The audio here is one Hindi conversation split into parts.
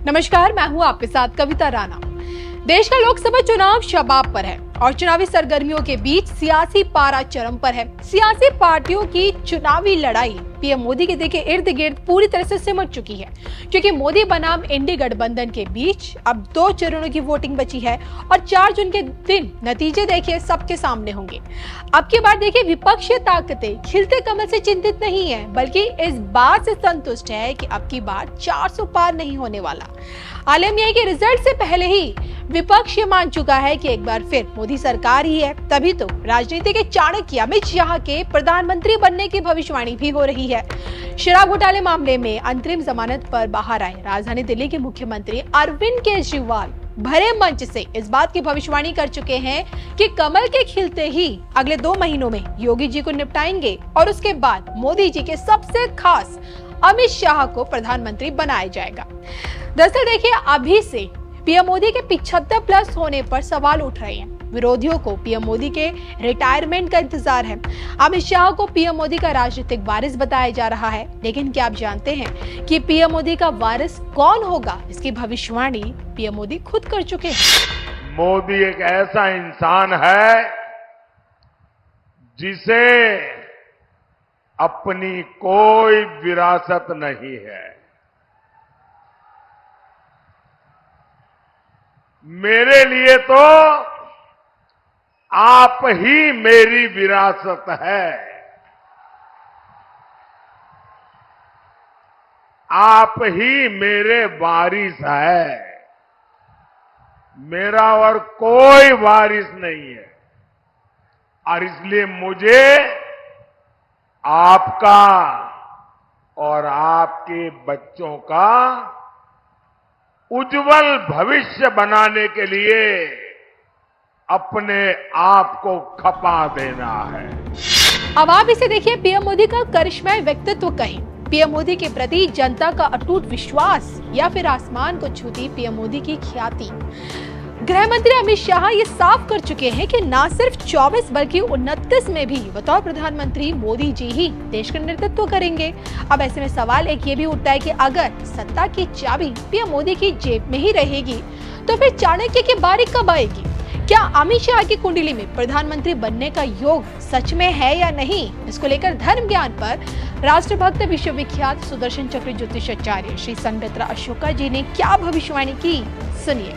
नमस्कार, मैं हूं आपके साथ कविता राणा। देश का लोकसभा चुनाव शबाब पर है और चुनावी सरगर्मियों के बीच सियासी पारा चरम पर है। सियासी पार्टियों की चुनावी लड़ाई पीएम मोदी के देखिए इर्द गिर्द पूरी तरह से सिमट चुकी है, क्योंकि मोदी बनाम इंडी गठबंधन के बीच अब 2 चरणों की वोटिंग बची है और 4 जून के दिन नतीजे देखिए सबके सामने होंगे। अब की बार देखिए विपक्षी ताकतें खिलते कमल से चिंतित नहीं है, बल्कि इस बात से संतुष्ट है कि अब की बार 400 पार नहीं होने वाला। आलम यह है कि रिजल्ट से पहले ही विपक्ष ये मान चुका है कि एक बार फिर मोदी सरकार ही है। तभी तो राजनीति के चाणक्य अमित शाह के प्रधानमंत्री बनने की भविष्यवाणी भी हो रही है। शराब घोटाले मामले में अंतरिम जमानत पर बाहर आए राजधानी दिल्ली के मुख्यमंत्री अरविंद केजरीवाल भरे मंच से इस बात की भविष्यवाणी कर चुके हैं कि कमल के खिलते ही अगले 2 महीनों में योगी जी को निपटाएंगे और उसके बाद मोदी जी के सबसे खास अमित शाह को प्रधानमंत्री बनाया जाएगा। दरअसल देखिए अभी से पीएम मोदी के 75 प्लस होने पर सवाल उठ रहे हैं। विरोधियों को पीएम मोदी के रिटायरमेंट का इंतजार है। अमित शाह को पीएम मोदी का राजनीतिक वारिस बताया जा रहा है, लेकिन क्या आप जानते हैं कि पीएम मोदी का वारिस कौन होगा? इसकी भविष्यवाणी पीएम मोदी खुद कर चुके हैं। मोदी एक ऐसा इंसान है जिसे अपनी कोई विरासत नहीं है। मेरे लिए तो आप ही मेरी विरासत है। आप ही मेरे वारिस है। मेरा और कोई वारिस नहीं है और इसलिए मुझे आपका और आपके बच्चों का उज्जवल भविष्य बनाने के लिए अपने आप को खपा देना है। अब आप इसे देखिए पीएम मोदी का करिश्माई व्यक्तित्व कहें, पीएम मोदी के प्रति जनता का अटूट विश्वास, या फिर आसमान को छूती पीएम मोदी की ख्याति। गृह मंत्री अमित शाह ये साफ कर चुके हैं कि ना सिर्फ 24 बल्कि 29 में भी बतौर प्रधानमंत्री मोदी जी ही देश का नेतृत्व करेंगे। अब ऐसे में सवाल एक ये भी उठता है कि अगर सत्ता की चाबी पीएम मोदी की जेब में ही रहेगी तो फिर चाणक्य की बारी कब आएगी? क्या अमित शाह की कुंडली में प्रधानमंत्री बनने का योग सच में है या नहीं? इसको लेकर धर्म ज्ञान पर राष्ट्रभक्त विश्वविख्यात सुदर्शन चक्र ज्योतिषाचार्य श्री संघमित्रा अशोका जी ने क्या भविष्यवाणी की, सुनिए।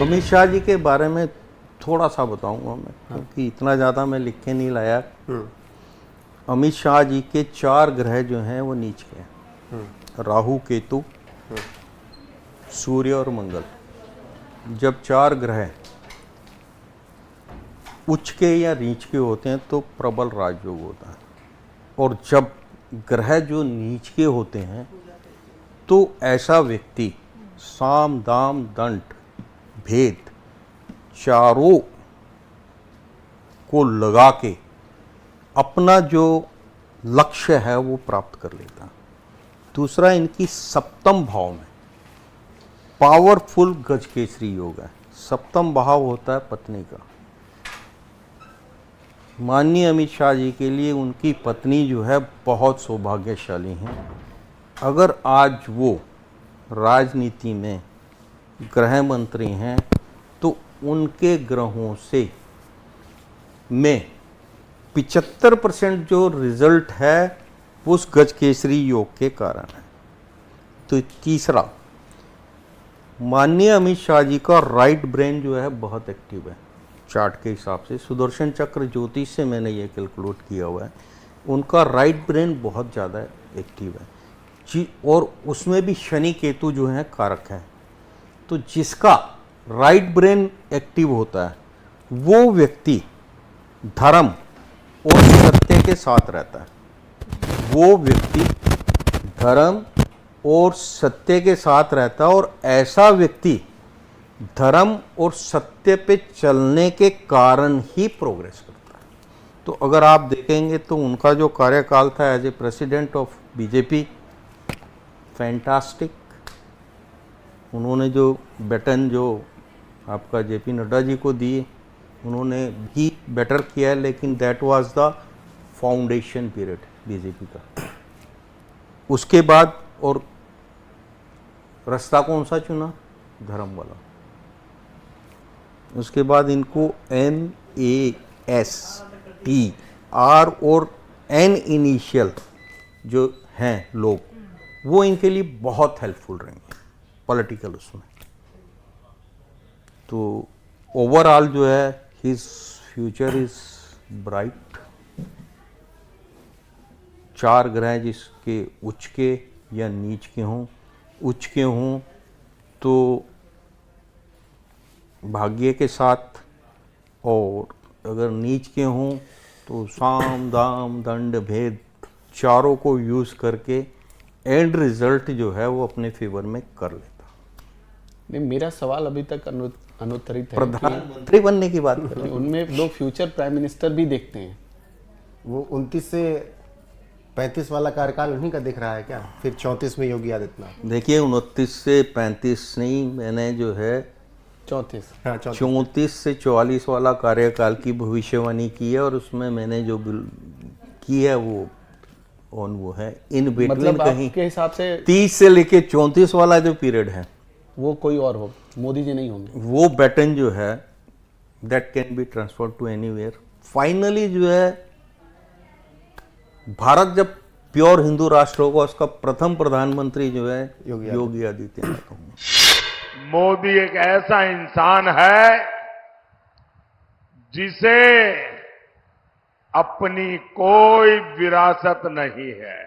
अमित शाह जी के बारे में थोड़ा सा बताऊंगा मैं, क्योंकि इतना ज़्यादा मैं लिख के नहीं लाया। अमित शाह जी के 4 ग्रह जो हैं वो नीच के हैं, राहु, केतु, सूर्य और मंगल। जब 4 ग्रह उच्च के या नीच के होते हैं तो प्रबल राजयोग होता है, और जब ग्रह जो नीच के होते हैं तो ऐसा व्यक्ति साम दाम दंड भेद चारों को लगा के अपना जो लक्ष्य है वो प्राप्त कर लेता है। दूसरा, इनकी सप्तम भाव में पावरफुल गजकेसरी योग है। सप्तम भाव होता है पत्नी का। माननीय अमित शाह जी के लिए उनकी पत्नी जो है बहुत सौभाग्यशाली हैं। अगर आज वो राजनीति में गृह मंत्री हैं तो उनके ग्रहों से में 75% जो रिजल्ट है वो उस गजकेसरी योग के कारण है। तो तीसरा, माननीय अमित शाह जी का राइट ब्रेन जो है बहुत एक्टिव है चार्ट के हिसाब से। सुदर्शन चक्र ज्योतिष से मैंने ये कैलकुलेट किया हुआ है, उनका राइट ब्रेन बहुत ज़्यादा एक्टिव है जी, और उसमें भी शनि केतु जो है कारक है। तो जिसका राइट ब्रेन एक्टिव होता है वो व्यक्ति धर्म और सत्य के साथ रहता है। वो व्यक्ति धर्म और सत्य के साथ रहता है, और ऐसा व्यक्ति धर्म और सत्य पे चलने के कारण ही प्रोग्रेस करता है। तो अगर आप देखेंगे तो उनका जो कार्यकाल था as a president of BJP, fantastic. उन्होंने जो बैटन जो आपका जेपी नड्डा जी को दिए उन्होंने भी बेटर किया है, लेकिन that was the foundation period BJP का। उसके बाद और रास्ता कौन सा चुना? धर्म वाला। उसके बाद इनको NAST और N इनिशियल जो हैं लोग, वो इनके लिए बहुत हेल्पफुल रहेंगे पॉलिटिकल उसमें। तो ओवरऑल जो है हिज फ्यूचर इज ब्राइट। 4 ग्रह जिसके उच्च के या नीच के हों, उच्च के हों तो भाग्य के साथ, और अगर नीच के हों तो साम दाम दंड भेद चारों को यूज़ करके एंड रिजल्ट जो है वो अपने फेवर में कर लेता। नहीं, मेरा सवाल अभी तक अनुत्तरित है। प्रधानमंत्री बनने की बात कर कि उनमें लोग फ्यूचर प्राइम मिनिस्टर भी देखते हैं। वो 29 से 35 वाला कार्यकाल उन्हीं का दिख रहा है क्या? फिर 34 में योगी आदित्यनाथ। देखिए 29 से 35 नहीं, मैंने जो है 34। हाँ, 34 से 44 वाला कार्यकाल की भविष्यवाणी की है, और उसमें मैंने जो की है वो वो है इन बिटवीन। मतलब कहीं आपके हिसाब से 30 से लेके 34 वाला जो पीरियड है वो कोई और हो, मोदी जी नहीं होंगे। वो बैटन जो है that can be transfer to anywhere. Finally जो है भारत जब प्योर हिंदू राष्ट्र होगा, उसका प्रथम प्रधानमंत्री जो है योगी आदित्यनाथ होंगे। मोदी एक ऐसा इंसान है जिसे अपनी कोई विरासत नहीं है।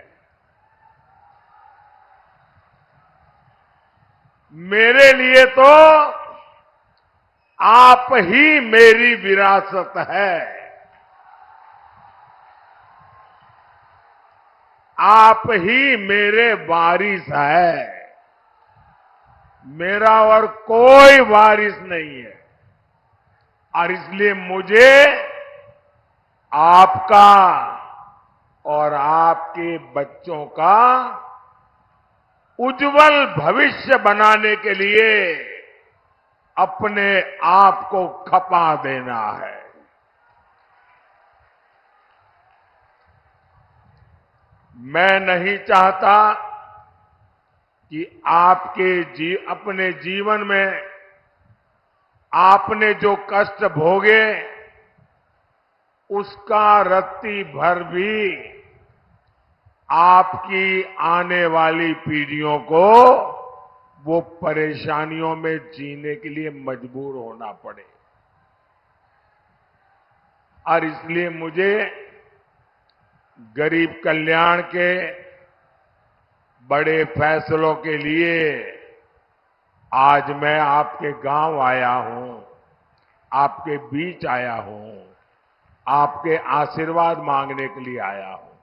मेरे लिए तो आप ही मेरी विरासत है। आप ही मेरे वारिस है। मेरा और कोई वारिस नहीं है, और इसलिए मुझे आपका और आपके बच्चों का उज्जवल भविष्य बनाने के लिए अपने आप को खपा देना है। मैं नहीं चाहता कि अपने जीवन में आपने जो कष्ट भोगे उसका रत्ती भर भी आपकी आने वाली पीढ़ियों को वो परेशानियों में जीने के लिए मजबूर होना पड़े। और इसलिए मुझे गरीब कल्याण के बड़े फैसलों के लिए आज मैं आपके गांव आया हूं, आपके बीच आया हूं, आपके आशीर्वाद मांगने के लिए आया हूं।